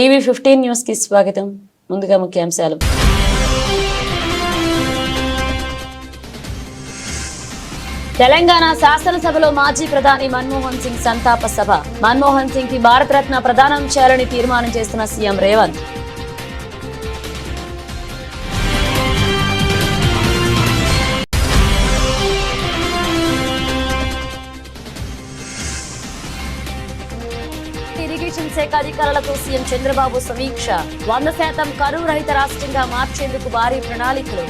TV 15 news కి స్వాగతం. ముందుగా ముఖ్యాంశాలు. తెలంగాణ శాసనసభలో మాజీ ప్రధాని మన్మోహన్ సింగ్ సంతాప సభ. మన్మోహన్ సింగ్ కి భారతరత్న ప్రదానం చేయాలని తీర్మానం చేస్తున్న సీఎం రేవంత్. ఇరిగేషన్ శాఖ అధికారులతో సీఎం చంద్రబాబు సమీక్ష. 100% కరువు రహిత రాష్ట్రంగా మార్చేందుకు భారీ ప్రణాళికలు.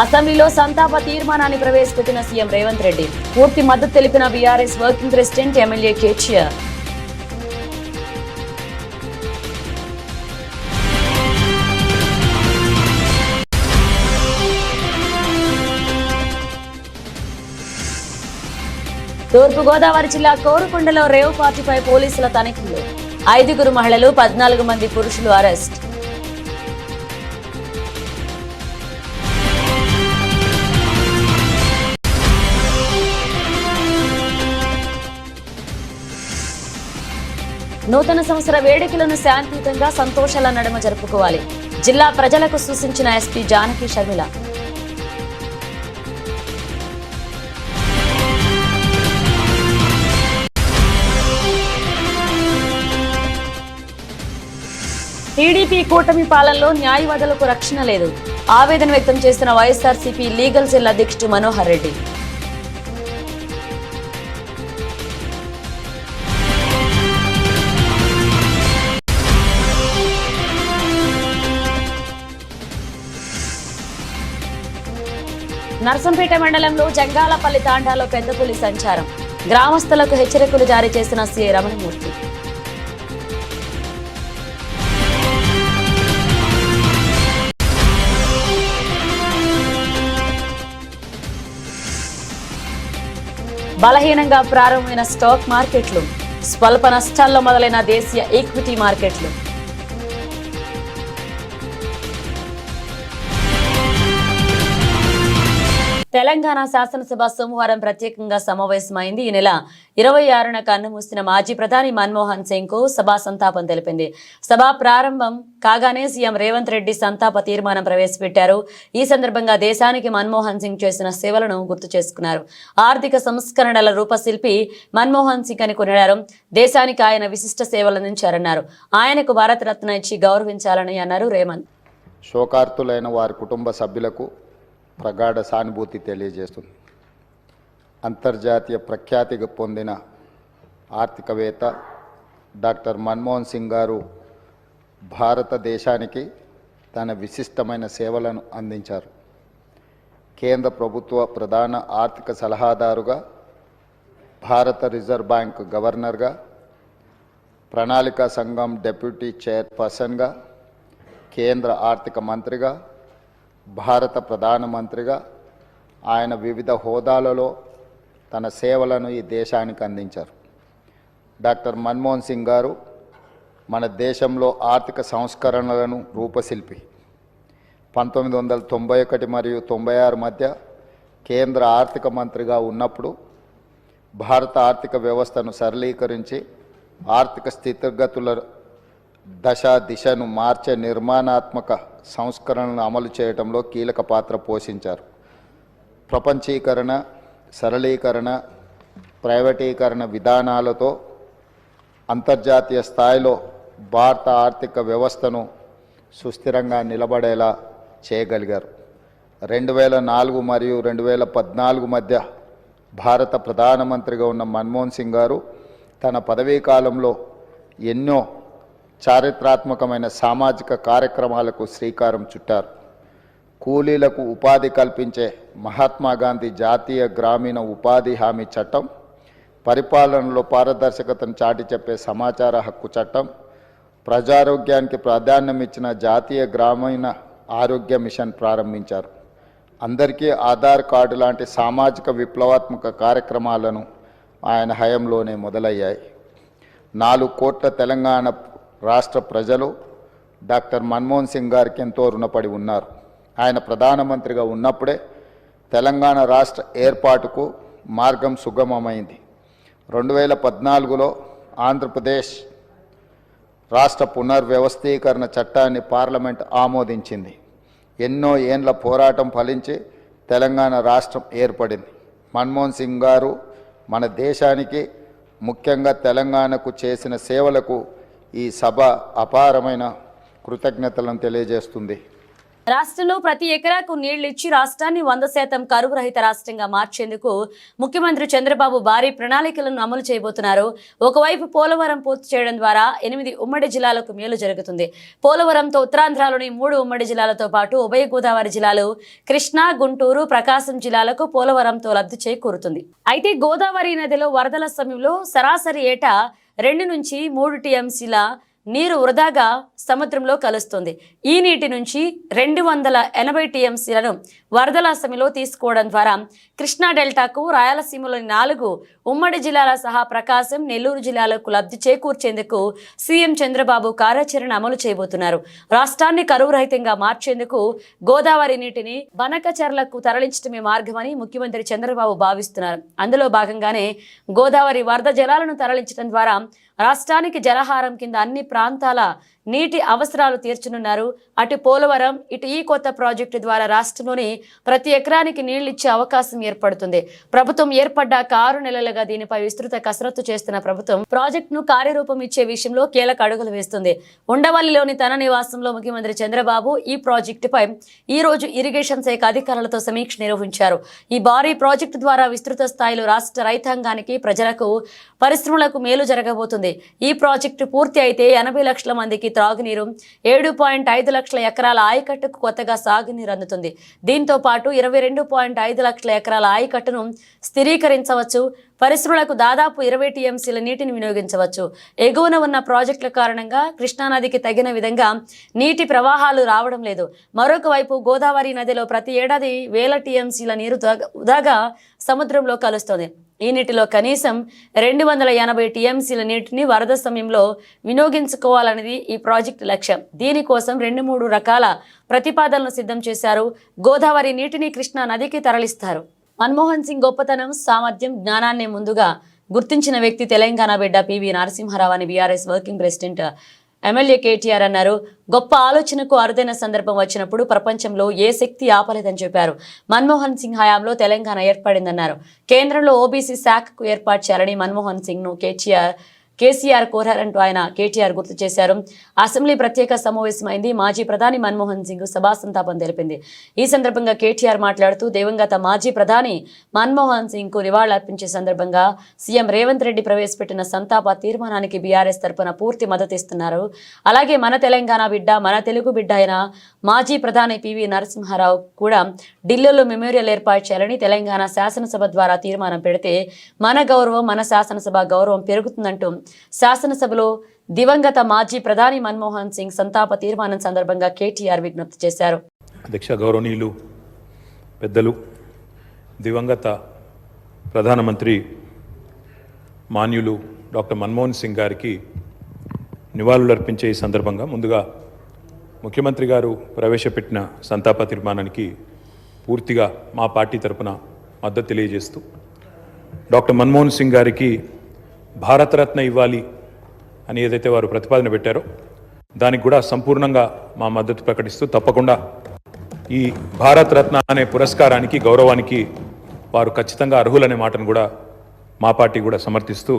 అసెంబ్లీలో సంతాప తీర్మానాన్ని ప్రవేశపెట్టిన సీఎం రేవంత్ రెడ్డి. పూర్తి మద్దతు తెలిపిన BRS working president MLA KTR. తూర్పుగోదావరి జిల్లా కోరుకొండలో రేవ్ పార్టీపై పోలీసుల తనిఖీలు. 5 మహిళలు 14 మంది పురుషులు అరెస్ట్. నూతన సంవత్సర వేడుకలను శాంతియుతంగా సంతోషాల నడుమ జరుపుకోవాలి. జిల్లా ప్రజలకు సూచించిన ఎస్పీ జానకి షర్మిల. టీడీపీ కూటమి పాలనలో న్యాయవాదులకు రక్షణ లేదు. ఆవేదన వ్యక్తం చేస్తున్న వైఎస్ఆర్సీపీ లీగల్ సెల్ అధ్యక్షుడు మనోహర్ రెడ్డి. నర్సంపేట మండలంలో జంగాలపల్లి తాండాలో పెద్ద పులి సంచారం. గ్రామస్తులకు హెచ్చరికలు జారీ చేసిన సీఐ రమణమూర్తి. బలహీనంగా ప్రారంభమైన స్టాక్ మార్కెట్లు, స్వల్ప నష్టాల్లో మొదలైన దేశీయ ఈక్విటీ మార్కెట్లు. తెలంగాణ శాసనసభ సోమవారం ప్రత్యేకంగా సమావేశమైంది. ఈ నెల 26న కన్నుమూసిన మాజీ ప్రధాని మన్మోహన్ సింగ్ కు సభ సంతాపం తెలిపింది. సభ ప్రారంభం కాగానే సీఎం రేవంత్ రెడ్డి సంతాప తీర్మానం ప్రవేశపెట్టారు. ఈ సందర్భంగా దేశానికి మన్మోహన్ సింగ్ చేసిన సేవలను గుర్తు చేసుకున్నారు. ఆర్థిక సంస్కరణల రూపశిల్పి మన్మోహన్ సింగ్ అని కొనియాడారు. దేశానికి ఆయన విశిష్ట సేవలు అందించారన్నారు. ఆయనకు భారతరత్న ఇచ్చి గౌరవించాలని అన్నారు రేవంత్. శోకార్తులైన వారి కుటుంబ సభ్యులకు ప్రగాఢ సానుభూతి తెలియజేస్తుంది. అంతర్జాతీయ ప్రఖ్యాతి పొందిన ఆర్థికవేత్త డాక్టర్ మన్మోహన్ సింగ్ గారు భారతదేశానికి తన విశిష్టమైన సేవలను అందించారు. కేంద్ర ప్రభుత్వ ప్రధాన ఆర్థిక సలహాదారుగా, భారత రిజర్వ్ బ్యాంక్ గవర్నర్గా, ప్రణాళికా సంఘం డెప్యూటీ చైర్పర్సన్గా, కేంద్ర ఆర్థిక మంత్రిగా, భారత ప్రధానమంత్రిగా ఆయన వివిధ హోదాలలో తన సేవలను ఈ దేశానికి అందించారు. డాక్టర్ మన్మోహన్ సింగ్ గారు మన దేశంలో ఆర్థిక సంస్కరణలను రూపశిల్పి. 1991 మరియు 96 మధ్య కేంద్ర ఆర్థిక మంత్రిగా ఉన్నప్పుడు భారత ఆర్థిక వ్యవస్థను సరళీకరించి ఆర్థిక స్థితిగతుల దిశను మార్చే నిర్మాణాత్మక సంస్కరణలను అమలు చేయడంలో కీలక పాత్ర పోషించారు. ప్రపంచీకరణ, సరళీకరణ, ప్రైవేటీకరణ విధానాలతో అంతర్జాతీయ స్థాయిలో భారత ఆర్థిక వ్యవస్థను సుస్థిరంగా నిలబడేలా చేయగలిగారు. 2004 మరియు 2014 మధ్య భారత ప్రధానమంత్రిగా ఉన్న మన్మోహన్ సింగ్ గారు తన పదవీ కాలంలో ఎన్నో చారిత్రాత్మకమైన సామాజిక కార్యక్రమాలకు శ్రీకారం చుట్టారు. కూలీలకు ఉపాధి కల్పించే మహాత్మా గాంధీ జాతీయ గ్రామీణ ఉపాధి హామీ చట్టం, పరిపాలనలో పారదర్శకతను చాటి చెప్పే సమాచార హక్కు చట్టం, ప్రజారోగ్యానికి ప్రాధాన్యం ఇచ్చిన జాతీయ గ్రామీణ ఆరోగ్య మిషన్ ప్రారంభించారు. అందరికీ ఆధార్ కార్డు లాంటి సామాజిక విప్లవాత్మక కార్యక్రమాలను ఆయన హయాంలోనే మొదలయ్యాయి. 4 కోట్ల తెలంగాణ రాష్ట్ర ప్రజలు డాక్టర్ మన్మోహన్ సింగ్ గారికి ఎంతో రుణపడి ఉన్నారు. ఆయన ప్రధానమంత్రిగా ఉన్నప్పుడే తెలంగాణ రాష్ట్ర ఏర్పాటుకు మార్గం సుగమమైంది. 2014లో ఆంధ్రప్రదేశ్ రాష్ట్ర పునర్వ్యవస్థీకరణ చట్టాన్ని పార్లమెంట్ ఆమోదించింది. ఎన్నో ఏండ్ల పోరాటం ఫలించి తెలంగాణ రాష్ట్రం ఏర్పడింది. మన్మోహన్ సింగ్ గారు మన దేశానికి ముఖ్యంగా తెలంగాణకు చేసిన సేవలకు ఈ సభ అపారమైన కృతజ్ఞతలను తెలియజేస్తుంది. రాష్ట్రంలో ప్రతి ఎకరాకు నీళ్లు ఇచ్చి రాష్ట్రాన్ని 100% కరువు రహిత రాష్ట్రంగా మార్చేందుకు ముఖ్యమంత్రి చంద్రబాబు భారీ ప్రణాళికలను అమలు చేయబోతున్నారు. ఒకవైపు పోలవరం పూర్తి చేయడం ద్వారా 8 ఉమ్మడి జిల్లాలకు మేలు జరుగుతుంది. పోలవరంతో ఉత్తరాంధ్రలోని 3 ఉమ్మడి జిల్లాలతో పాటు ఉభయ గోదావరి జిల్లాలు కృష్ణా, గుంటూరు, ప్రకాశం జిల్లాలకు పోలవరంతో లబ్ధి చేకూరుతుంది. అయితే గోదావరి నదిలో వరదల సమయంలో సరాసరి ఏటా 2 నుంచి 3 టీఎంసీల నీరు వృధాగా సముద్రంలో కలుస్తుంది. ఈ నీటి నుంచి 280 టీఎంసీలను వరదల సమయంలో తీసుకోవడం ద్వారా కృష్ణా డెల్టాకు, రాయలసీమలోని 4 ఉమ్మడి జిల్లాల సహా ప్రకాశం, నెల్లూరు జిల్లాలకు లబ్ధి చేకూర్చేందుకు సీఎం చంద్రబాబు కార్యాచరణ అమలు చేయబోతున్నారు. రాష్ట్రాన్ని కరువు రహితంగా మార్చేందుకు గోదావరి నీటిని బనకచెర్లకు తరలించడమే మార్గమని ముఖ్యమంత్రి చంద్రబాబు భావిస్తున్నారు. అందులో భాగంగానే గోదావరి వరద జలాలను తరలించడం ద్వారా రాష్ట్రానికి జలహారం కింద అన్ని ప్రాంతాల నీటి అవసరాలు తీర్చనున్నారు. అటు పోలవరం, ఇటు ఈ కొత్త ప్రాజెక్టు ద్వారా రాష్ట్రంలోని ప్రతి ఎకరానికి నీళ్లిచ్చే అవకాశం ఏర్పడుతుంది. ప్రభుత్వం ఏర్పడ్డాక 6 నెలలుగా దీనిపై విస్తృత కసరత్తు చేస్తున్న ప్రభుత్వం ప్రాజెక్టును కార్యరూపం ఇచ్చే విషయంలో కీలక అడుగులు వేస్తుంది. ఉండవల్లిలోని తన నివాసంలో ముఖ్యమంత్రి చంద్రబాబు ఈ ప్రాజెక్టుపై ఈ రోజు ఇరిగేషన్ శాఖ అధికారులతో సమీక్ష నిర్వహించారు. ఈ భారీ ప్రాజెక్టు ద్వారా విస్తృత స్థాయిలో రాష్ట్ర రైతాంగానికి, ప్రజలకు, పరిశ్రమలకు మేలు జరగబోతుంది. ఈ ప్రాజెక్టు పూర్తి అయితే 80 లక్షల మందికి త్రాగునీరు, 7.5 లక్షల ఎకరాల ఆయకట్టుకు కొత్తగా సాగునీరు అందుతుంది. దీంతో పాటు 22.5 లక్షల ఎకరాల ఆయకట్టును స్థిరీకరించవచ్చు. పరిశ్రమలకు దాదాపు 20 టీఎంసీల నీటిని వినియోగించవచ్చు. ఎగువన ఉన్న ప్రాజెక్టుల కారణంగా కృష్ణానదికి తగిన విధంగా నీటి ప్రవాహాలు రావడం లేదు. మరొక వైపు గోదావరి నదిలో ప్రతి ఏడాది 1000 టీఎంసీల నీరు వృధాగా సముద్రంలో కలుస్తోంది. ఈ నీటిలో కనీసం 280 టీఎంసీల నీటిని వరద సమయంలో వినియోగించుకోవాలనేది ఈ ప్రాజెక్టు లక్ష్యం. దీనికోసం 2-3 రకాల ప్రతిపాదనలు సిద్ధం చేశారు. గోదావరి నీటిని కృష్ణా నదికి తరలిస్తారు. మన్మోహన్ సింగ్ గొప్పతనం, సామర్థ్యం, జ్ఞానాన్ని ముందుగా గుర్తించిన వ్యక్తి తెలంగాణ బిడ్డ పివి నరసింహారావు అని BRS working president MLA KTR అన్నారు. గొప్ప ఆలోచనకు అరుదైన సందర్భం వచ్చినప్పుడు ప్రపంచంలో ఏ శక్తి ఆపలేదని చెప్పారు. మన్మోహన్ సింగ్ హయాంలో తెలంగాణ ఏర్పడిందన్నారు. కేంద్రంలో ఓబీసీ శాఖకు ఏర్పాటు చేయాలని మన్మోహన్ సింగ్ ను కేసీఆర్ కోరారంటూ ఆయన కేటీఆర్ గుర్తు చేశారు. అసెంబ్లీ ప్రత్యేక సమావేశమైంది. మాజీ ప్రధాని మన్మోహన్ సింగ్ సభా సంతాపం తెలిపింది. ఈ సందర్భంగా కేటీఆర్ మాట్లాడుతూ దివంగత మాజీ ప్రధాని మన్మోహన్ సింగ్ కు నివాళులర్పించే సందర్భంగా సీఎం రేవంత్ రెడ్డి ప్రవేశపెట్టిన సంతాప తీర్మానానికి బీఆర్ఎస్ తరపున పూర్తి మద్దతిస్తున్నారు. అలాగే మన తెలంగాణ బిడ్డ, మన తెలుగు బిడ్డ అయిన మాజీ ప్రధాని పివి నరసింహారావు కూడా ఢిల్లీలో మెమోరియల్ ఏర్పాటు చేయాలని తెలంగాణ శాసనసభ ద్వారా తీర్మానం పెడితే మన గౌరవం, మన శాసనసభ గౌరవం పెరుగుతుందంటూ శాసనసభలో దివంగత మాజీ ప్రధాని మన్మోహన్ సింగ్ సంతాప తీర్మానం సందర్భంగా కేటీఆర్ విజ్ఞప్తి చేశారు. అధ్యక్ష, గౌరవనీయులు పెద్దలు, దివంగత ప్రధానమంత్రి మాన్యులు డాక్టర్ మన్మోహన్ సింగ్ గారికి నివాళులర్పించే ఈ సందర్భంగా ముందుగా ముఖ్యమంత్రి గారు ప్రవేశపెట్టిన సంతాప తీర్మానానికి పూర్తిగా మా పార్టీ తరపున మద్దతు తెలియజేస్తూ డాక్టర్ మన్మోహన్ సింగ్ గారికి భారతరత్న ఇవ్వాలి అని ఏదైతే వారు ప్రతిపాదన పెట్టారో దానికి కూడా సంపూర్ణంగా మా మద్దతు ప్రకటిస్తూ తప్పకుండా ఈ భారతరత్న అనే పురస్కారానికి, గౌరవానికి వారు ఖచ్చితంగా అర్హులనే మాటను కూడా మా పార్టీ కూడా సమర్థిస్తూ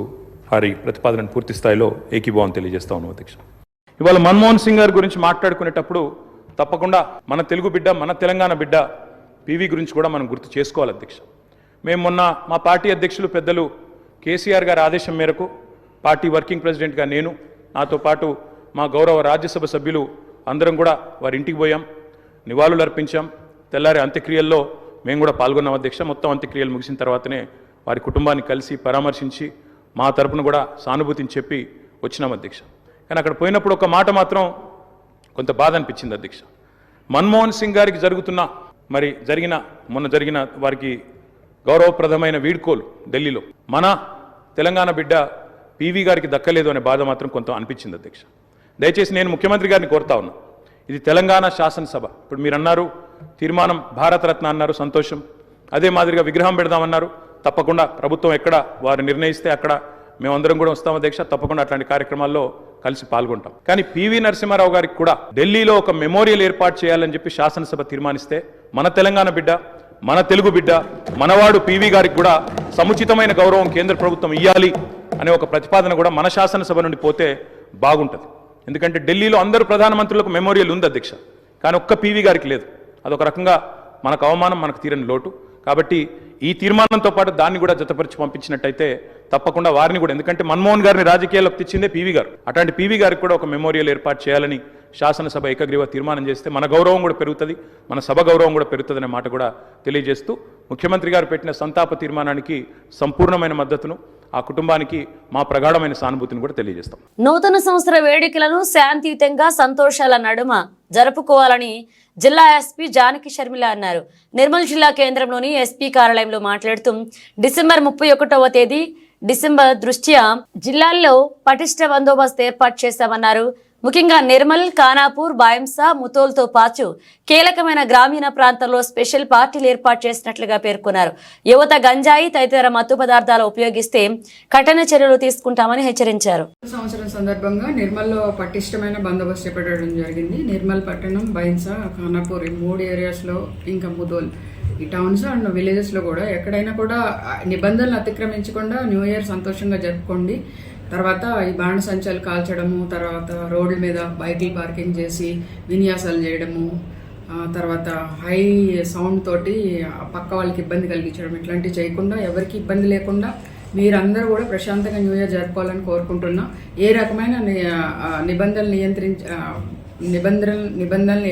వారి ప్రతిపాదనను పూర్తి స్థాయిలో ఏకీభావం తెలియజేస్తా ఉన్నాం. అధ్యక్ష, ఇవాళ మన్మోహన్ సింగ్ గారి గురించి మాట్లాడుకునేటప్పుడు తప్పకుండా మన తెలుగు బిడ్డ, మన తెలంగాణ బిడ్డ పివి గురించి కూడా మనం గుర్తు చేసుకోవాలి. అధ్యక్ష, మేము మొన్న మా పార్టీ అధ్యక్షులు పెద్దలు కేసీఆర్ గారి ఆదేశం మేరకు పార్టీ వర్కింగ్ ప్రెసిడెంట్గా నేను, నాతో పాటు మా గౌరవ రాజ్యసభ సభ్యులు అందరం కూడా వారి ఇంటికి పోయాం, నివాళులు అర్పించాం. తెల్లారి అంత్యక్రియల్లో మేము కూడా పాల్గొన్నాం. అధ్యక్ష, మొత్తం అంత్యక్రియలు ముగిసిన తర్వాతనే వారి కుటుంబాన్ని కలిసి పరామర్శించి మా తరపున కూడా సానుభూతిని చెప్పి వచ్చినాం. అధ్యక్ష, కానీ అక్కడ పోయినప్పుడు ఒక మాట మాత్రం కొంత బాధ అనిపించింది. అధ్యక్ష, మన్మోహన్ సింగ్ గారికి మొన్న జరిగిన వారికి గౌరవప్రదమైన వీడ్కోలు ఢిల్లీలో మన తెలంగాణ బిడ్డ పివి గారికి దక్కలేదు అనే బాధ మాత్రం కొంత అనిపించింది. అధ్యక్ష, దయచేసి నేను ముఖ్యమంత్రి గారిని కోరుతా ఉన్నా, ఇది తెలంగాణ శాసనసభ. ఇప్పుడు మీరు అన్నారు తీర్మానం భారతరత్న అన్నారు, సంతోషం. అదే మాదిరిగా విగ్రహం పెడదామన్నారు, తప్పకుండా ప్రభుత్వం ఎక్కడ వారు నిర్ణయిస్తే అక్కడ మేమందరం కూడా వస్తాం అధ్యక్ష, తప్పకుండా అట్లాంటి కార్యక్రమాల్లో కలిసి పాల్గొంటాం. కానీ పివి నరసింహారావు గారికి కూడా ఢిల్లీలో ఒక మెమోరియల్ ఏర్పాటు చేయాలని చెప్పి శాసనసభ తీర్మానిస్తే మన తెలంగాణ బిడ్డ, మన తెలుగు బిడ్డ, మనవాడు పివి గారికి కూడా సముచితమైన గౌరవం కేంద్ర ప్రభుత్వం ఇవ్వాలి అనే ఒక ప్రతిపాదన కూడా మన శాసనసభ నుండి పోతే బాగుంటుంది. ఎందుకంటే ఢిల్లీలో అందరూ ప్రధానమంత్రులకు మెమోరియల్ ఉంది అధ్యక్ష, కానీ ఒక్క పివి గారికి లేదు. అదొక రకంగా మనకు అవమానం, మనకు తీరని లోటు. కాబట్టి ఈ తీర్మానంతో పాటు దాన్ని కూడా జతపరిచి పంపించినట్టయితే తప్పకుండా వారిని కూడా, ఎందుకంటే మన్మోహన్ గారిని రాజకీయాల్లోకి తెచ్చిందే పివి గారు, అట్లాంటి పివి గారికి కూడా ఒక మెమోరియల్ ఏర్పాటు చేయాలని శాసనసభ ఏకగ్రీవ తీర్మానం చేస్తే మన గౌరవం కూడా పెరుగుతుంది, మన సభ గౌరవం కూడా పెరుగుతుంది అనే మాట కూడా తెలియజేస్తూ ముఖ్యమంత్రి గారు పెట్టిన సంతాప తీర్మానానికి సంపూర్ణమైన మద్దతును, ఆ కుటుంబానికి మా ప్రగాఢమైన సానుభూతిని కూడా తెలియజేస్తాం. నూతన సంవత్సర వేడుకలను శాంతియుతంగా సంతోషాల నడుమ జరుపుకోవాలని జిల్లా ఎస్పీ జానకి షర్మిల అన్నారు. నిర్మల్ జిల్లా కేంద్రంలోని ఎస్పీ కార్యాలయంలో మాట్లాడుతూ డిసెంబర్ 31వ తేదీ డిసెంబర్ దృష్ట్యా జిల్లాల్లో పటిష్ట బందోబస్తు ఏర్పాటు చేశామన్నారు. ముఖ్యంగా నిర్మల్, ఖానాపూర్, బాయంసా, ముతోల్తో పాటు కీలకమైన గ్రామీణ ప్రాంతాల్లో స్పెషల్ పార్టీలు ఏర్పాటు చేసినట్లుగా పేర్కొన్నారు. యువత గంజాయి తదితర మత్తు పదార్థాలు ఉపయోగిస్తే కఠిన చర్యలు తీసుకుంటామని హెచ్చరించారు. సంవత్సరం సందర్భంగా నిర్మల్లో పటిష్టమైన బందోబస్తు చేపట్టడం జరిగింది. నిర్మల్ పట్టణం, బైన్సా, ఖానాపూర్ ఈ 3 ఏరియాస్లో, ఇంకా ముదోల్ ఈ టౌన్స్ అండ్ విలేజెస్లో కూడా ఎక్కడైనా కూడా నిబంధనలు అతిక్రమించకుండా న్యూ ఇయర్ సంతోషంగా జరుపుకోండి. తర్వాత ఈ బాణసంచాలు కాల్చడము, తర్వాత రోడ్ల మీద బైకులు పార్కింగ్ చేసి విన్యాసాలు చేయడము, తర్వాత హై సౌండ్ తోటి పక్క వాళ్ళకి ఇబ్బంది కలిగించడం, ఇట్లాంటివి చేయకుండా ఎవరికి ఇబ్బంది లేకుండా మీరందరూ కూడా ప్రశాంతంగా న్యూ ఇయర్ జరుపుకోవాలని కోరుకుంటున్నా. ఏ రకమైన నిబంధనలు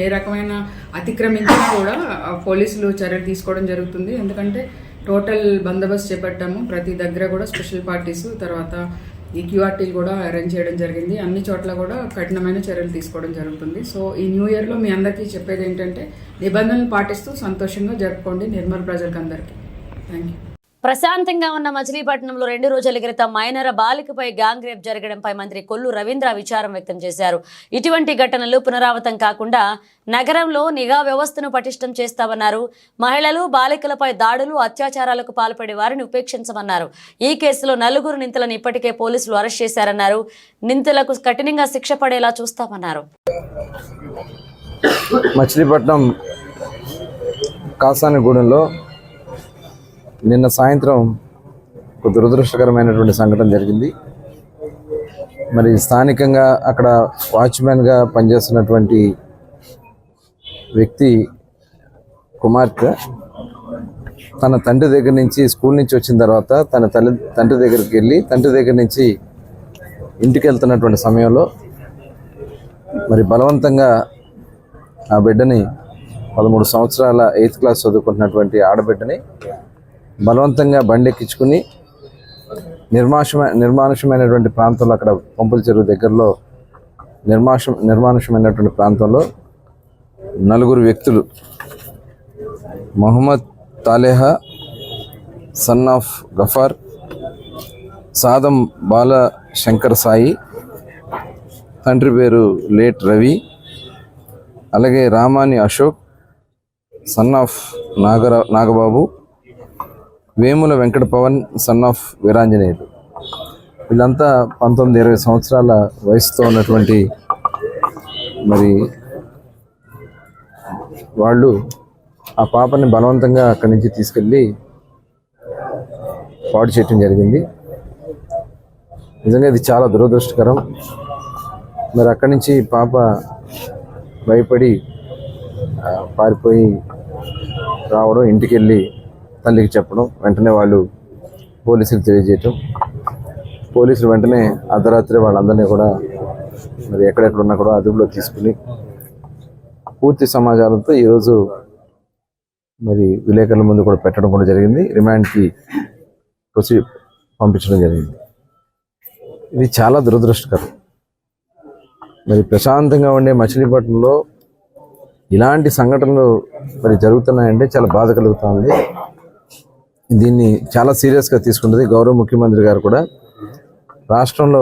ఏ రకమైన అతిక్రమించినా కూడా పోలీసులు చర్యలు తీసుకోవడం జరుగుతుంది. ఎందుకంటే టోటల్ బందోబస్తు చేపట్టాము. ప్రతి దగ్గర కూడా స్పెషల్ పార్టీస్, తర్వాత ఈ క్యూఆర్టీలు కూడా అరేంజ్ చేయడం జరిగింది. అన్ని చోట్ల కూడా కఠినమైన చర్యలు తీసుకోవడం జరుగుతుంది. సో ఈ న్యూ ఇయర్లో మీ అందరికీ చెప్పేది ఏంటంటే నిబంధనలు పాటిస్తూ సంతోషంగా జరుపుకోండి నిర్మల్ ప్రజలకు అందరికీ. Thank you. ప్రశాంతంగా ఉన్న మచిలీపట్నంలో 2 రోజుల క్రితం మైనర్ బాలికపై గ్యాంగ్ రేప్ జరగడంపై మంత్రి కొల్లు రవీంద్ర విచారం వ్యక్తం చేశారు. ఇటువంటి ఘటనలు పునరావృతం కాకుండా నగరంలో నిఘా వ్యవస్థను పటిష్టం చేస్తామన్నారు. మహిళలు, బాలికలపై దాడులు, అత్యాచారాలకు పాల్పడే వారిని ఉపేక్షించమన్నారు. ఈ కేసులో 4 నిందితులను ఇప్పటికే పోలీసులు అరెస్ట్ చేశారన్నారు. నిందితులకు కఠినంగా శిక్ష పడేలా చూస్తామన్నారు. మచిలీపట్నం కాసానిగూడెంలో నిన్న సాయంత్రం ఒక దురదృష్టకరమైనటువంటి సంఘటన జరిగింది. మరి స్థానికంగా అక్కడ వాచ్మెన్గా పనిచేస్తున్నటువంటి వ్యక్తి కుమార్తె తన తండ్రి దగ్గర నుంచి, స్కూల్ నుంచి వచ్చిన తర్వాత తన తండ్రి దగ్గరికి వెళ్ళి, తండ్రి దగ్గర నుంచి ఇంటికి వెళ్తున్నటువంటి సమయంలో మరి బలవంతంగా ఆ బిడ్డని, 13 సంవత్సరాల 8th క్లాస్ చదువుకుంటున్నటువంటి ఆడబిడ్డని బలవంతంగా బండెక్కించుకుని నిర్మానుషమైనటువంటి ప్రాంతంలో, అక్కడ పంపుల చెరువు దగ్గరలో నిర్మానుషమైనటువంటి ప్రాంతంలో 4 వ్యక్తులు, మొహమ్మద్ తాలేహా సన్ ఆఫ్ గఫార్, సాదం బాల శంకర్ సాయి, తండ్రి పేరు లేట్ రవి, అలాగే Ramani Ashok son of Nagababu, Vemula Venkata Pavan son of Veeranjaneyulu. వీళ్ళంతా 19-20 సంవత్సరాల వయసుతో ఉన్నటువంటి మరి వాళ్ళు ఆ పాపని బలవంతంగా అక్కడి నుంచి తీసుకెళ్ళి పాడు చేయటం జరిగింది. నిజంగా ఇది చాలా దురదృష్టకరం. మరి అక్కడి నుంచి పాప భయపడి పారిపోయి రావడం, ఇంటికి వెళ్ళి తల్లికి చెప్పడం, వెంటనే వాళ్ళు పోలీసులు తెలియజేయటం, పోలీసులు వెంటనే అర్ధరాత్రి వాళ్ళందరినీ కూడా మరి ఎక్కడెక్కడ ఉన్నా కూడా అదుపులో తీసుకుని పూర్తి సమాచారంతో ఈరోజు మరి విలేకరుల ముందు కూడా పెట్టడం కూడా జరిగింది. రిమాండ్కి పంపించడం జరిగింది. ఇది చాలా దురదృష్టకరం. మరి ప్రశాంతంగా ఉండే మచిలీపట్నంలో ఇలాంటి సంఘటనలు మరి జరుగుతున్నాయంటే చాలా బాధ కలుగుతూ ఉంది. దీన్ని చాలా సీరియస్గా తీసుకుంటుంది గౌరవ ముఖ్యమంత్రి గారు కూడా. రాష్ట్రంలో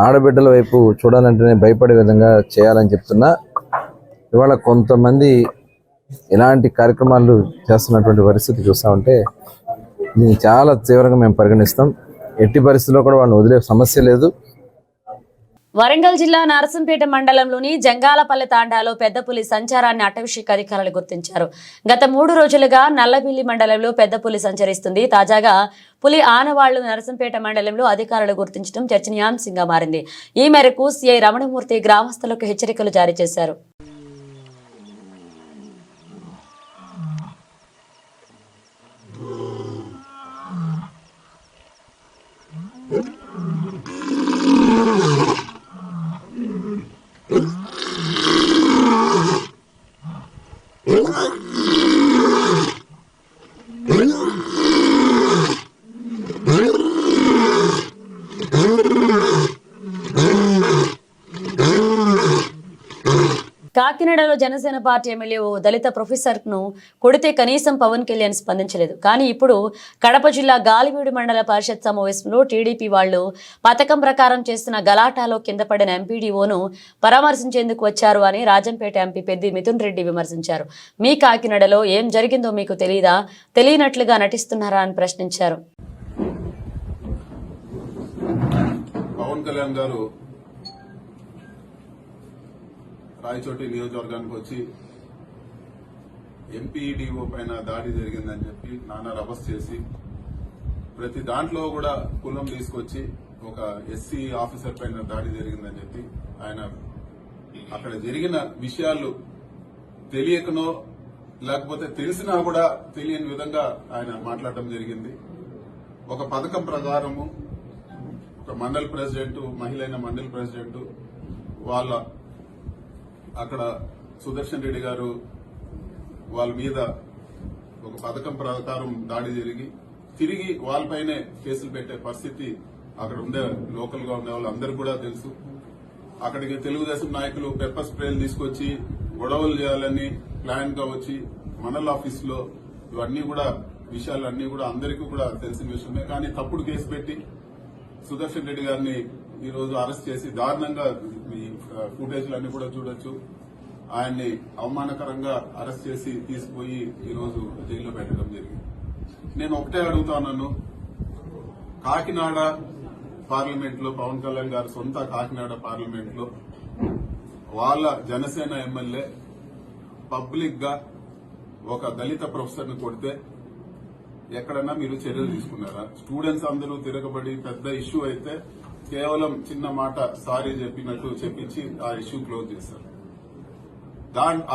ఆడబిడ్డల వైపు చూడాలంటేనే భయపడే విధంగా చేయాలని చెప్తున్నా, ఇవాళ కొంతమంది ఇలాంటి కార్యక్రమాలు చేస్తున్నటువంటి పరిస్థితి చూస్తూ ఉంటే దీన్ని చాలా తీవ్రంగా మేము పరిగణిస్తాం. ఎట్టి పరిస్థితుల్లో కూడా వాళ్ళని వదిలే సమస్య లేదు. వరంగల్ జిల్లా నరసంపేట మండలంలోని జంగాలపల్లె తాండాలో పెద్ద పులి సంచారాన్ని అటవీశాఖ అధికారులు గుర్తించారు. గత 3 రోజులుగా నల్లబిల్లి మండలంలో పెద్ద పులి సంచరిస్తుంది. తాజాగా పులి ఆనవాళ్లు నరసంపేట మండలంలో అధికారులు గుర్తించడం చర్చనీయాంశంగా మారింది. ఈ మేరకు సిఐ రమణమూర్తి గ్రామస్తులకు హెచ్చరికలు జారీ చేశారు. కాకినాడలో జనసేన పార్టీ ఎమ్మెల్యే ఓ దళిత ప్రొఫెసర్ను కొడితే కనీసం పవన్ కళ్యాణ్ స్పందించలేదు. కానీ ఇప్పుడు కడప జిల్లా గాలివీడు మండల పరిషత్ సమావేశంలో టీడీపీ వాళ్లు పథకం ప్రకారం చేస్తున్న గలాటాలో కింద పడిన ఎంపీడీఓను పరామర్శించేందుకు వచ్చారు అని రాజంపేట ఎంపీ పెద్ది మిథున్ రెడ్డి విమర్శించారు. మీ కాకినాడలో ఏం జరిగిందో మీకు తెలీదా, తెలియనట్లుగా నటిస్తున్నారా అని ప్రశ్నించారు. పవన్ కళ్యాణ్ గారు రాయచోటి నియోజకవర్గానికి వచ్చి ఎంపీడీఓ పైన దాడి జరిగిందని చెప్పి నానా రభస్ చేసి ప్రతి దాంట్లో కూడా కులం తీసుకొచ్చి ఒక ఎస్సీ ఆఫీసర్ పైన దాడి జరిగిందని చెప్పి ఆయన అక్కడ జరిగిన విషయాలు తెలియకనో లేకపోతే తెలిసినా కూడా తెలియని విధంగా ఆయన మాట్లాడటం జరిగింది. ఒక పథకం ప్రకారము ఒక మండల్ ప్రెసిడెంట్, మహిళైన మండల్ ప్రెసిడెంట్ వాళ్ళ అక్కడ సుదర్శన్ రెడ్డి గారు వాళ్ళ మీద ఒక పథకం ప్రకారం దాడి జరిగి తిరిగి వాళ్ళపైనే కేసులు పెట్టే పరిస్థితి అక్కడ ఉండే లోకల్ గా ఉండే వాళ్ళందరికీ కూడా తెలుసు. అక్కడికి తెలుగుదేశం నాయకులు పెప్పర్ స్ప్రేలు తీసుకొచ్చి గొడవలు చేయాలని ప్లాన్ గా వచ్చి మండల ఆఫీస్ లో ఇవన్నీ కూడా విషయాలన్నీ కూడా అందరికీ కూడా తెలిసిన విషయమే. కానీ తప్పుడు కేసు పెట్టి సుదర్శన్ రెడ్డి గారిని ఈ రోజు అరెస్ట్ చేసి దారుణంగా ఈ ఫుటేజ్లన్నీ కూడా చూడొచ్చు. ఆయన్ని అవమానకరంగా అరెస్ట్ చేసి తీసుకుపోయి ఈ రోజు జైల్లో పెట్టడం జరిగింది. నేను ఒకటే అడుగుతాను, కాకినాడ పార్లమెంట్ లో పవన్ కళ్యాణ్ గారు సొంత కాకినాడ పార్లమెంట్ లో వాళ్ళ జనసేన ఎమ్మెల్యే పబ్లిక్ గా ఒక దళిత ప్రొఫెసర్ ని కొడితే ఎక్కడన్నా మీరు చర్యలు తీసుకున్నారా? స్టూడెంట్స్ అందరూ తిరగబడి పెద్ద ఇష్యూ అయితే కేవలం చిన్న మాట సారీ చెప్పినట్టు చెప్పించి ఆ ఇష్యూ క్లోజ్ చేశారు.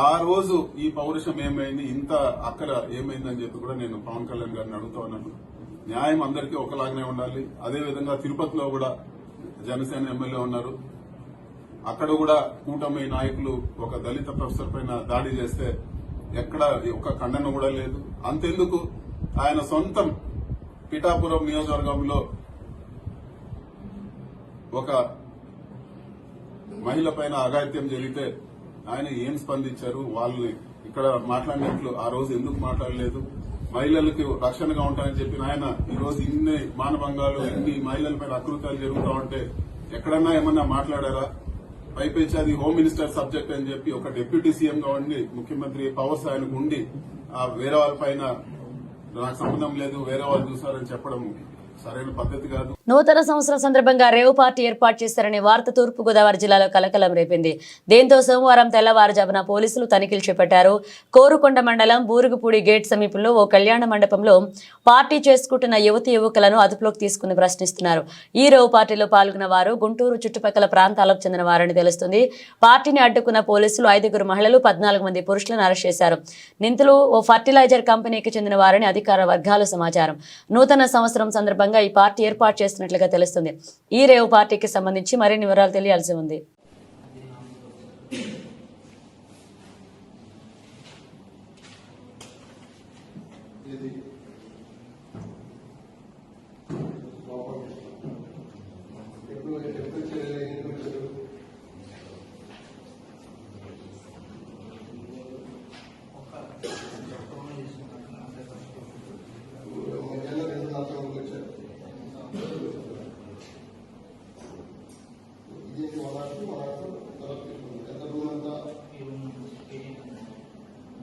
ఆ రోజు ఈ పౌరుషం ఏమైంది, ఇంత అక్కర ఏమైందని చెప్పి కూడా నేను పవన్ కళ్యాణ్ గారిని అడుగుతా ఉన్నాను. న్యాయం అందరికీ ఒకలాగానే ఉండాలి. అదేవిధంగా తిరుపతిలో కూడా జనసేన ఎమ్మెల్యే ఉన్నారు. అక్కడ కూడా కూటమి నాయకులు ఒక దళిత ప్రొఫెసర్ పైన దాడి చేస్తే ఎక్కడ ఒక ఖండన కూడా లేదు. అంతెందుకు ఆయన సొంతం పిఠాపురం నియోజకవర్గంలో ఒక మహిళ పైన అఘాయిత్యం జరిగితే ఆయన ఏం స్పందించారు? వాళ్ళు ఇక్కడ మాట్లాడినట్లు ఆ రోజు ఎందుకు మాట్లాడలేదు? మహిళలకు రక్షణగా ఉంటాయని చెప్పిన ఆయన ఈ రోజు ఇన్ని మానభంగాలు, ఇన్ని మహిళలపైన అకృత్యాలు జరుగుతూ ఉంటే ఎక్కడన్నా ఏమన్నా మాట్లాడారా? పైపెచ్చి అది హోమ్ మినిస్టర్ సబ్జెక్ట్ అని చెప్పి ఒక డిప్యూటీ సీఎం గా ఉండి ముఖ్యమంత్రి పవర్స్ ఆయనకు ఉండి వేరే వాళ్ళపైన నాకు సంబంధం లేదు, వేరే వాళ్ళు చూసారని చెప్పడం సరైన పద్ధతి కాదు. నూతన సంవత్సరం సందర్భంగా రేవ్ పార్టీ ఏర్పాటు చేశారనే వార్త తూర్పుగోదావరి జిల్లాలో కలకలం రేపింది. దీంతో సోమవారం తెల్లవారుజామున పోలీసులు తనిఖీలు చేపట్టారు. కోరుకొండ మండలం బూరుగుపూడి గేట్ సమీపంలో ఓ కళ్యాణ మండపంలో పార్టీ చేసుకుంటున్న యువతి యువకులను అదుపులోకి తీసుకుని ప్రశ్నిస్తున్నారు. ఈ రేవ్ పార్టీలో పాల్గొన్న వారు గుంటూరు చుట్టుపక్కల ప్రాంతాలకు చెందిన వారని తెలుస్తుంది. పార్టీని అడ్డుకున్న పోలీసులు 5 మహిళలు 14 మంది పురుషులను అరెస్ట్ చేశారు. నిందితులు ఓ ఫర్టిలైజర్ కంపెనీకి చెందిన వారని అధికార వర్గాల సమాచారం. నూతన సంవత్సరం సందర్భంగా ఈ పార్టీ ఏర్పాటు చేస్తున్నట్లుగా తెలుస్తుంది. ఈ రేవ్ పార్టీకి సంబంధించి మరిన్ని వివరాలు తెలియాల్సి ఉంది.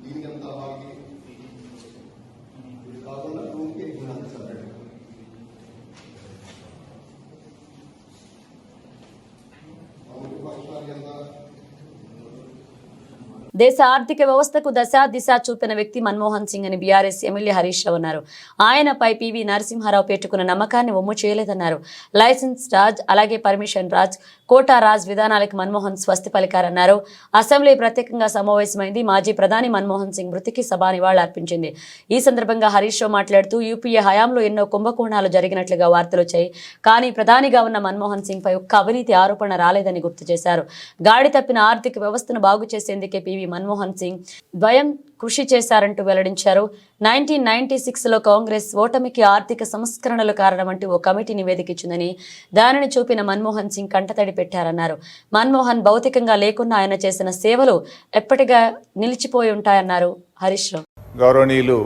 దీనికంతా దేశ ఆర్థిక వ్యవస్థకు దశ దిశ చూపిన వ్యక్తి మన్మోహన్ సింగ్ అని బీఆర్ఎస్ ఎమ్మెల్యే హరీష్ రావు అన్నారు. ఆయనపై పివి నరసింహారావు పెట్టుకున్న నమ్మకాన్ని ఒమ్ము చేయలేదన్నారు. లైసెన్స్ రాజ్, అలాగే పర్మిషన్ రాజ్, కోటా రాజ్ విధానాలకు మన్మోహన్ స్వస్తి పలికారన్నారు. అసెంబ్లీ ప్రత్యేకంగా సమావేశమైంది. మాజీ ప్రధాని మన్మోహన్ సింగ్ మృతికి సభ నివాళులర్పించింది. ఈ సందర్భంగా హరీష్ రావు మాట్లాడుతూ యూపీఏ హయాంలో ఎన్నో కుంభకోణాలు జరిగినట్లుగా వార్తలు వచ్చాయి. కానీ ప్రధానిగా ఉన్న మన్మోహన్ సింగ్ పై ఒక్క అవినీతి ఆరోపణ రాలేదని గుర్తు చేశారు. గాడి తప్పిన ఆర్థిక వ్యవస్థను బాగు చేసేందుకే పివి మన్మోహన్ సింగ్ ద్వయం కృషి చేశారంటూ వెల్లడించారు. 1996లో కాంగ్రెస్ ఓటమికి ఆర్థిక సంస్కరణలు కారణమంటూ ఓ కమిటీ నివేదిక ఇచ్చిందని, దానిని చూపిన మన్మోహన్ సింగ్ కంటతడి పెట్టారన్నారు. మన్మోహన్ భౌతికంగా లేకున్నా ఆయన చేసిన సేవలు ఎప్పటిగా నిలిచిపోయి ఉంటాయన్నారు హరీష్ రావు. గౌరవనీయులు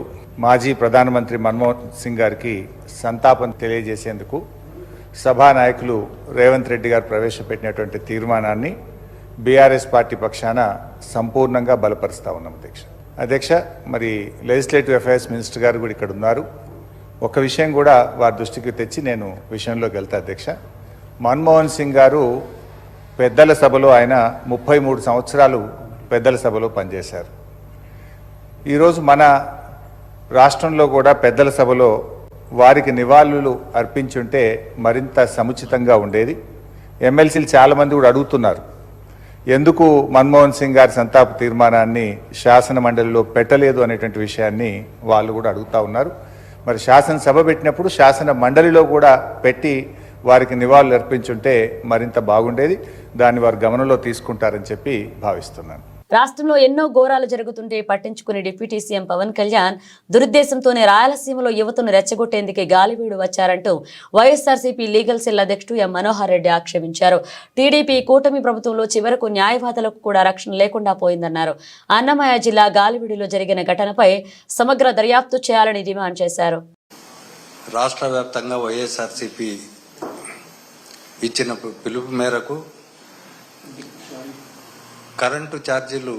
మాజీ ప్రధానమంత్రి మన్మోహన్ సింగ్ గారికి సంతాపం తెలియజేసేందుకు సభానాయకులు రేవంత్ రెడ్డి గారు ప్రవేశపెట్టినటువంటి తీర్మానాన్ని బీఆర్ఎస్ పార్టీ పక్షాన సంపూర్ణంగా బలపరుస్తూ ఉన్నాం. అధ్యక్ష, మరి లెజిస్లేటివ్ అఫైర్స్ మినిస్టర్ గారు కూడా ఇక్కడ ఉన్నారు. ఒక విషయం కూడా వారి దృష్టికి తెచ్చి నేను విషయంలోకి వెళ్తా. అధ్యక్ష, మన్మోహన్ సింగ్ గారు పెద్దల సభలో ఆయన 33 సంవత్సరాలు పెద్దల సభలో పనిచేశారు. ఈరోజు మన రాష్ట్రంలో కూడా పెద్దల సభలో వారికి నివాళులు అర్పించుంటే మరింత సముచితంగా ఉండేది. ఎమ్మెల్సీలు చాలామంది కూడా అడుగుతున్నారు, ఎందుకు మన్మోహన్ సింగ్ గారి సంతాప తీర్మానాన్ని శాసన మండలిలో పెట్టలేదు అనేటువంటి విషయాన్ని వాళ్ళు కూడా అడుగుతూ ఉన్నారు. మరి శాసనసభ పెట్టినప్పుడు శాసన మండలిలో కూడా పెట్టి వారికి నివాళులు అర్పించుంటే మరింత బాగుండేది. దాన్ని వారు గమనంలో తీసుకుంటారని చెప్పి భావిస్తున్నాను. రాష్ట్రంలో ఎన్నో ఘోరాలు జరుగుతుంటే పట్టించుకునే డిప్యూటీ సీఎం పవన్ కళ్యాణ్ దురుద్దేశంతోనే రాయలసీమలో యువతను రెచ్చగొట్టేందుకే గాలివీడు వచ్చారంటూ వైఎస్ఆర్సీపీ లీగల్ సెల్ అధ్యక్షుడు ఎం మనోహర్ రెడ్డి ఆక్షేపించారు. టీడీపీ కూటమి ప్రభుత్వంలో చివరకు న్యాయవాదులకు కూడా రక్షణ లేకుండా పోయిందన్నారు. అన్నమయ్య జిల్లా గాలివీడులో జరిగిన ఘటనపై సమగ్ర దర్యాప్తు చేయాలని డిమాండ్ చేశారు. రాష్ట్ర వ్యాప్తంగా వైఎస్ఆర్సీపీ ఇచ్చిన పిలుపు మేరకు కరెంటు ఛార్జీలు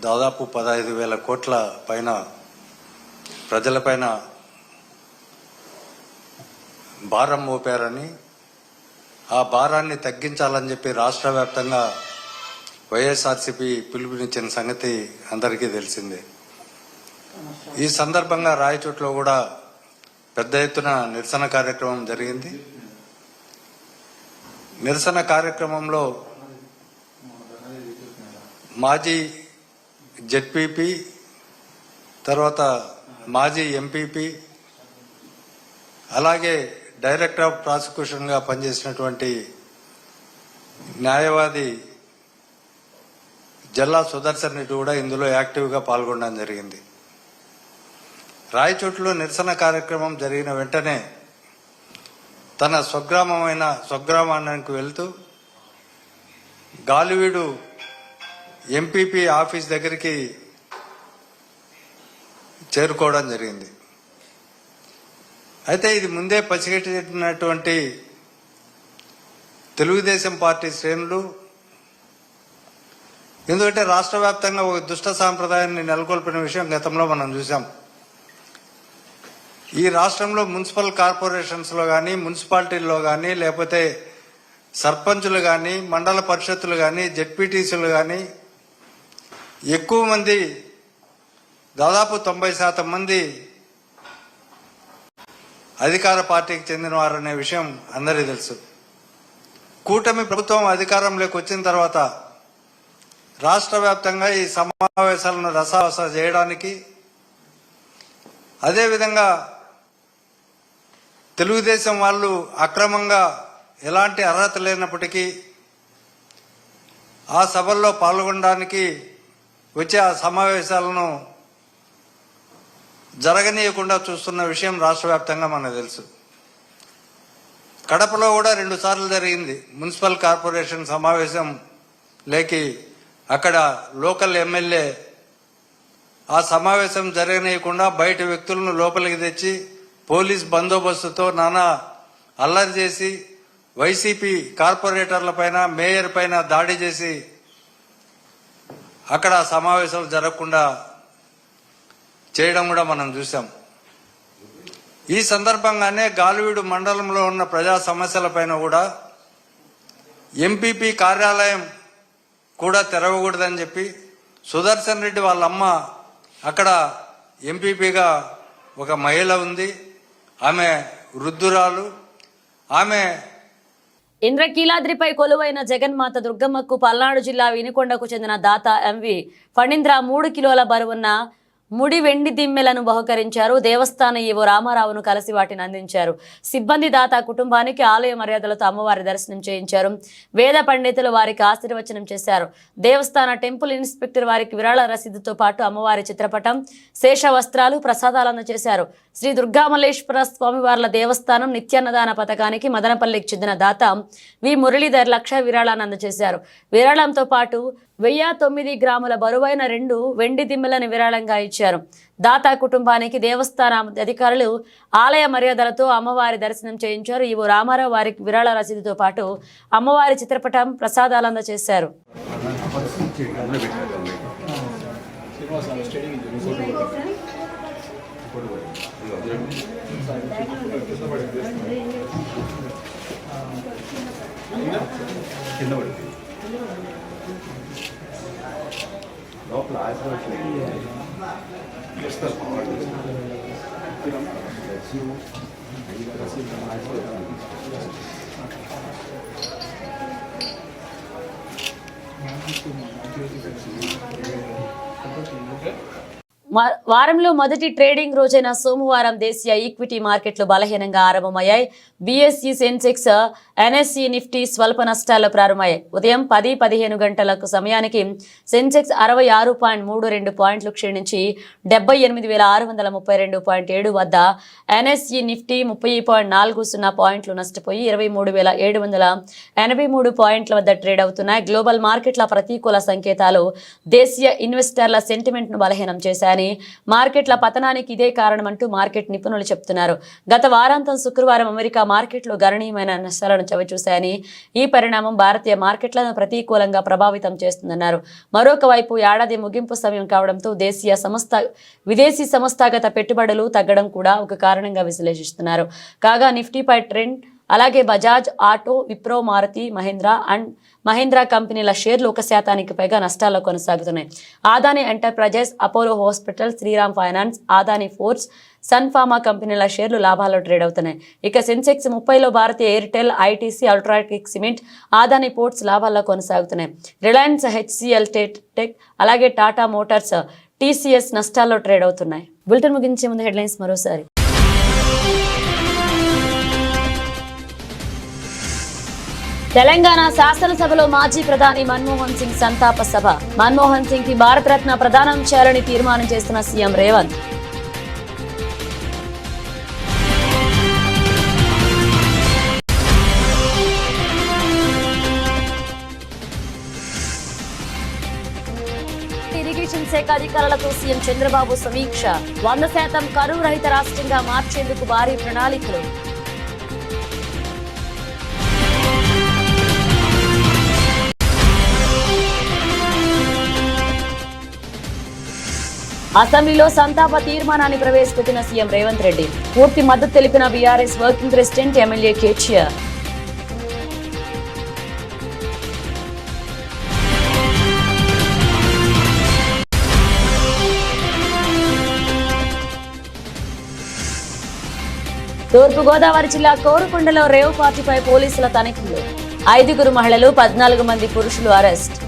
దాదాపు 15,000 కోట్ల పైన ప్రజలపైన భారం మోపారని, ఆ భారాన్ని తగ్గించాలని చెప్పి రాష్ట్ర వ్యాప్తంగా వైఎస్ఆర్సీపీ పిలుపునిచ్చిన సంగతి అందరికీ తెలిసిందే. ఈ సందర్భంగా రాయచోట్లో కూడా పెద్ద ఎత్తున నిరసన కార్యక్రమం జరిగింది. నిరసన కార్యక్రమంలో మాజీ జెడ్పీపీ, తర్వాత మాజీ ఎంపీపీ, అలాగే డైరెక్టర్ ఆఫ్ ప్రాసిక్యూషన్గా పనిచేసినటువంటి న్యాయవాది జల్లా సుదర్శన్ రెడ్డి కూడా ఇందులో యాక్టివ్గా పాల్గొనడం జరిగింది. రాయచోట్లో నిరసన కార్యక్రమం జరిగిన వెంటనే తన స్వగ్రామానికి వెళ్తూ గాలివీడు ఎంపీపీ ఆఫీస్ దగ్గరికి చేరుకోవడం జరిగింది. అయితే ఇది ముందే పసిగట్టినటువంటి తెలుగుదేశం పార్టీ శ్రేణులు, ఎందుకంటే రాష్ట్ర వ్యాప్తంగా ఒక దుష్ట సాంప్రదాయాన్ని నెలకొల్పిన విషయం గతంలో మనం చూసాం. ఈ రాష్ట్రంలో మున్సిపల్ కార్పొరేషన్స్లో కానీ, మున్సిపాలిటీల్లో కానీ, లేకపోతే సర్పంచులు కానీ, మండల పరిషత్తులు కానీ, జెడ్పీటీసీలు కానీ ఎక్కువ మంది, దాదాపు 90% మంది అధికార పార్టీకి చెందినవారనే విషయం అందరికీ తెలుసు. కూటమి ప్రభుత్వం అధికారంలోకి వచ్చిన తర్వాత రాష్ట్ర వ్యాప్తంగా ఈ సమావేశాలను రసావస చేయడానికి, అదేవిధంగా తెలుగుదేశం వాళ్ళు అక్రమంగా ఎలాంటి అర్హత లేనప్పటికీ ఆ సభల్లో పాల్గొనడానికి వచ్చే ఆ సమావేశాలను జరగనీయకుండా చూస్తున్న విషయం రాష్ట్ర వ్యాప్తంగా మనకు తెలుసు. కడపలో కూడా 2 సార్లు జరిగింది మున్సిపల్ కార్పొరేషన్ సమావేశం లేకి. అక్కడ లోకల్ ఎమ్మెల్యే ఆ సమావేశం జరగనీయకుండా బయట వ్యక్తులను లోపలికి తెచ్చి పోలీస్ బందోబస్తుతో నానా అల్లరి చేసి వైసీపీ కార్పొరేటర్ల పైన, మేయర్ పైన దాడి చేసి అక్కడ సమావేశాలు జరగకుండా చేయడం కూడా మనం చూసాం. ఈ సందర్భంగానే గాలివీడు మండలంలో ఉన్న ప్రజా సమస్యల పైన కూడా ఎంపీపీ కార్యాలయం కూడా తెరవకూడదని చెప్పి సుదర్శన్ రెడ్డి వాళ్ళ అమ్మ అక్కడ ఎంపీపీగా ఒక మహిళ ఉంది, ఆమె వృద్ధురాలు. ఆమె ఇంద్రకీలాద్రిపై కొలువైన జగన్మాత దుర్గమ్మకు పల్నాడు జిల్లా వినుకొండకు చెందిన దాత ఎంవి ఫణీంద్ర 3 కిలోల బరువున్న ముడి వెండి దిమ్మెలను బహుకరించారు. దేవస్థాన ఈవో రామారావును కలిసి వాటిని అందించారు. సిబ్బంది దాత కుటుంబానికి ఆలయ మర్యాదలతో అమ్మవారి దర్శనం చేయించారు. వేద పండితులు వారికి ఆశీర్వచనం చేశారు. దేవస్థాన టెంపుల్ ఇన్స్పెక్టర్ వారికి విరాళ రసీదుతో పాటు అమ్మవారి చిత్రపటం, శేష వస్త్రాలు, ప్రసాదాలు అందజేశారు. శ్రీ దుర్గామల్లేశ్వర స్వామివార్ల దేవస్థానం నిత్యాన్నదాన పథకానికి మదనపల్లికి చెందిన దాత వి మురళీధర్ 1,00,000 విరాళాన్ని అందజేశారు. విరాళంతో పాటు 1009 గ్రాముల బరువైన 2 వెండి దిమ్మెలను విరాళంగా ఇచ్చారు. దాతా కుటుంబానికి దేవస్థాన అధికారులు ఆలయ మర్యాదలతో అమ్మవారి దర్శనం చేయించారు. ఈవో రామారావు వారికి విరాళ రసీదుతో పాటు అమ్మవారి చిత్రపటం, ప్రసాదాలు అందజేశారు. వారంలో మొదటి ట్రేడింగ్ రోజైన సోమవారం దేశీయ ఈక్విటీ మార్కెట్లు బలహీనంగా ఆరంభమయ్యాయి. బీఎస్ఈ, సెన్సెక్స్, ఎన్ఎస్ఈ, నిఫ్టీ స్వల్ప నష్టాల్లో ప్రారంభమయ్యాయి. ఉదయం 10-15 గంటలకు సమయానికి సెన్సెక్స్ 66.32 పాయింట్లు క్షీణించి 78,632.7 వద్ద, ఎన్ఎస్ఈ, నిఫ్టీ 30.40 పాయింట్లు నష్టపోయి 23,783 పాయింట్ల వద్ద ట్రేడ్ అవుతున్నాయి. గ్లోబల్ మార్కెట్ల ప్రతికూల సంకేతాలు దేశీయ ఇన్వెస్టర్ల సెంటిమెంట్ను బలహీనం చేశాయని, మార్కెట్ల పతనానికి ఇదే కారణమంటూ మార్కెట్ నిపుణులు చెబుతున్నారు. గత వారాంతం శుక్రవారం అమెరికా మార్కెట్లు గణనీయమైన నష్టాలను చవిచూశాయని, ఈ పరిణామం భారతీయ మార్కెట్లను ప్రతికూలంగా ప్రభావితం చేస్తుందన్నారు. మరొక వైపు ఏడాది ముగింపు సమయం కావడంతో విదేశీ సంస్థాగత పెట్టుబడులు తగ్గడం కూడా ఒక కారణంగా విశ్లేషిస్తున్నారు. కాగా నిఫ్టీపై ట్రెండ్, అలాగే బజాజ్ ఆటో, విప్రో, మారుతి, మహీంద్రా కంపెనీల షేర్లు 1% పైగా నష్టాల్లో కొనసాగుతున్నాయి. Adani enterprises, Apollo hospital, Shriram finance, Adani force, Sun pharma కంపెనీల షేర్లు లాభాల్లో ట్రేడ్ అవుతున్నాయి. ఇక సెన్సెక్స్ 30లో Bharatiya Airtel, ITC, ultratech cement, Adani ports లాభాల్లో కొనసాగుతున్నాయి. రిలయన్స్, హెచ్సిఎల్ టెక్, అలాగే టాటా మోటార్స్, టీసీఎస్ నష్టాల్లో ట్రేడ్ అవుతున్నాయి. బులెటిన్ ముగించే ముందు హెడ్లైన్స్ మరోసారి. తెలంగాణ శాసనసభలో మాజీ ప్రధాని మన్మోహన్ సింగ్ సంతాప సభ. మన్మోహన్ సింగ్ కి భారతరత్న ప్రదానం చేయాలని తీర్మానం చేస్తున్న సీఎం రేవంత్. ఇరిగేషన్ శాఖ అధికారులతో సీఎం చంద్రబాబు సమీక్ష. 100% కరువు రహిత రాష్ట్రంగా మార్చేందుకు భారీ ప్రణాళికలు. అసెంబ్లీలో సంతాప తీర్మానాన్ని ప్రవేశపెట్టిన సీఎం రేవంత్ రెడ్డి. పూర్తి మద్దతు తెలిపిన BRS working president MLA KTR. తూర్పుగోదావరి జిల్లా కోరుకొండలో రేవ్ పార్టీపై పోలీసుల తనిఖీలు. 5 మహిళలు, 14 మంది పురుషులు అరెస్ట్.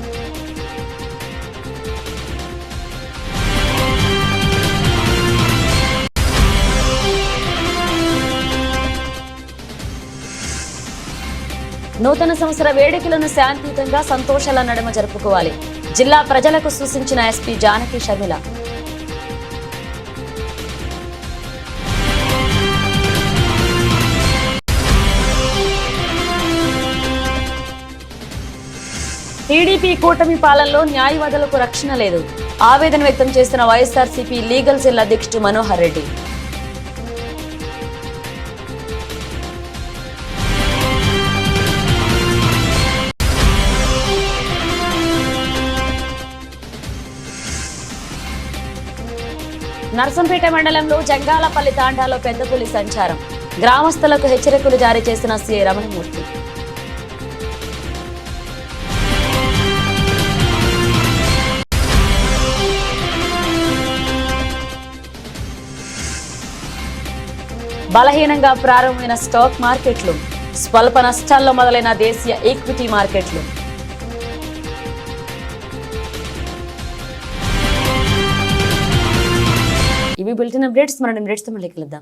నూతన సంవత్సర వేడుకలను శాంతియుతంగా, సంతోషాల నడుమ జరుపుకోవాలి. జిల్లా ప్రజలకు సూచించిన ఎస్పీ జానకి షర్మిల. టీడీపీ కూటమి పాలనలో న్యాయవాదులకు రక్షణ లేదు. ఆవేదన వ్యక్తం చేస్తున్న వైఎస్ఆర్సీపీ లీగల్ సెల్ అధ్యక్షుడు మనోహర్ రెడ్డి. నర్సంపేట మండలంలో జంగాలపల్లి తాండాలో పెద్ద పులి సంచారం. గ్రామస్తులకు హెచ్చరికలు జారీ చేసిన సీఐ రమణమూర్తి. బలహీనంగా ప్రారంభమైన స్టాక్ మార్కెట్లు, స్వల్ప నష్టాల్లో మొదలైన దేశీయ ఈక్విటీ మార్కెట్లు. ఇవి బులెటిన్ అప్డేట్స్. మన అప్డేట్స్తో మళ్ళీ కలుద్దాం.